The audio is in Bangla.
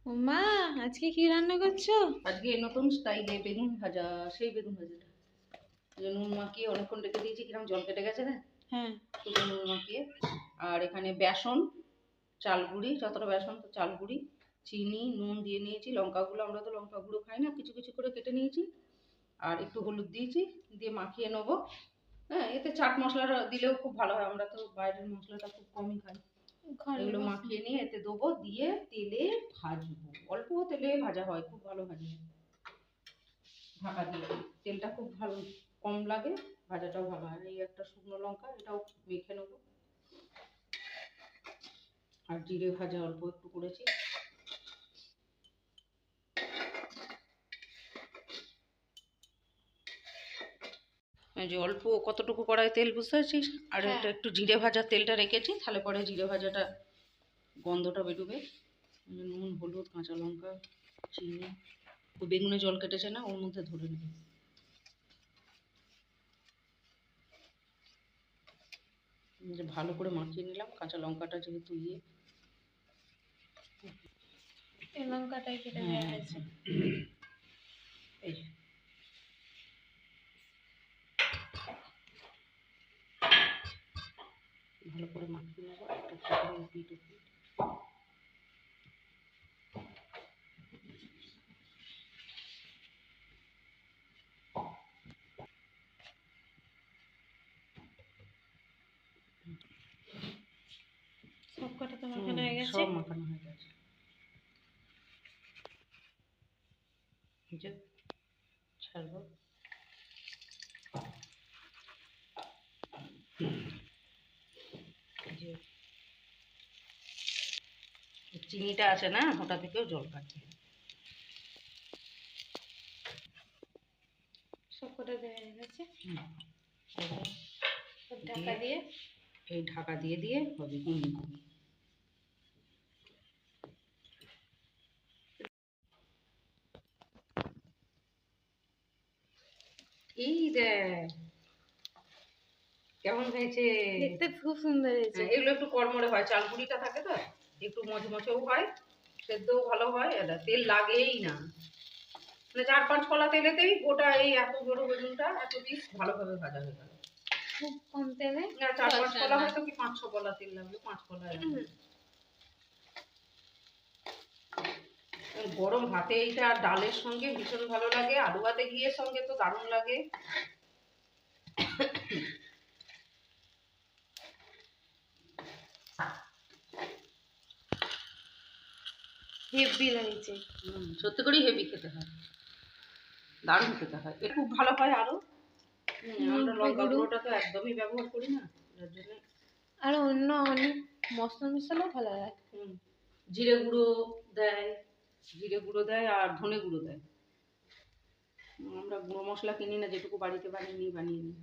ও মা, আজকে কি রান্না করছো? আজকে নতুন স্টাইলে বেগুন ভাজা। সেই বেগুন ভাজাটা নুন মাখিয়ে অনেকক্ষণ রেখে দিয়েছি, কিরকম জল কেটে গেছে না। হ্যাঁ। নুন মাখিয়ে। আর এখানে বেসন, চাল গুঁড়ি, যতটা বেসন তো চাল গুঁড়ি, চিনি, নুন দিয়ে নিয়েছি। লঙ্কা গুঁড়ো, আমরা তো লঙ্কা গুঁড়ো খাই না, কিছু কিছু করে কেটে নিয়েছি। আর একটু হলুদ দিয়েছি, দিয়ে মাখিয়ে নেবো। হ্যাঁ, এতে চাট মশলাটা দিলেও খুব ভালো হয়, আমরা তো বাইরের মশলাটা খুব কমই খাই। এগুলো মাখিয়ে নিয়ে এতে দেবো, দিয়ে তেলে ভাজবো। অল্প তেলে ভাজা হয়, খুব ভালো ভাজি। ঢাকা দিয়ে তেলটা খুব ভালো কম লাগে, ভাজাটাও ভালো হয়। এই একটা শুকনো লঙ্কা, এটাও মেখে নেবো। আর জিরে ভাজা অল্প একটু করেছি। এই যে অল্প কতটুকু কড়াই তেল, বুঝতে পারছিস? আর এটা একটু জিরে ভাজা তেলটা রেখেছি, তাহলে পরে জিরে ভাজাটা গন্ধটা বেরোবে। নুন, হলুদ, কাঁচা লঙ্কা, চিনি, বেগুনে জল কেটেছে না, ওর মধ্যে ধরে নেবে। যে ভালো করে মাখিয়ে নিলাম, কাঁচা লঙ্কাটা যেহেতু এই লঙ্কাটাই কেটে দেওয়া হয়েছে। এই ভালো করে মাখিয়ে নেবো একটা করে পিঠ পিঠ। সব কটা তো মাখানো হয়ে গেছে। সব মাখানো হয়ে গেছে। ছাড়বো। চিনিটা আছে না, ওটা থেকেও জল কাটবে। সব কটা দেওয়া হয়ে গেছে। ঢাকা দিয়ে, এই ঢাকা দিয়ে দিয়ে হবে কুমড়ো কুমড়ো। এই দেখ কেমন হয়েছে, দেখতে খুব সুন্দর হয়েছে। এগুলো একটু কড়মড়ে হয়, চাল গুঁড়িটা থাকে তো, একটু মচমচেও হয়, সেদ্ধও ভালো হয়। এটা তেল লাগেই না, মানে 4-5 কলা তেলেতেই গোটা এই এত বড় বেগুনটা এত পিস ভালোভাবে ভাজা হয়ে গেল। খুব কম তেলে। না, 4-5 কলা হয়তো, কি 5-6 কলা তেল লাগবে, 5 কলা। গরম ভাতে এইটা ডালের সঙ্গে ভীষণ ভালো লাগে, আলু ভাতে ঘিয়ের সঙ্গে তো দারুণ লাগে। হেভি লাগছে। সত্যি করেই হেভি খেতে হয়, দারুণ খেতে হয়। এটা খুব ভালো হয়। আরো আমরা লঙ্কা গুঁড়োটা তো একদমই ব্যবহার করি না, যার জন্য। আর অন্য অনেক মশলা মিশালেও ভালো হয়। জিরে গুঁড়ো দেয়, জিরে গুঁড়ো দেয় আর ধনে গুঁড়ো দেয়। আমরা গুঁড়ো মশলা কিনি না, যেটুকু বাড়িতে বানিয়ে নিই।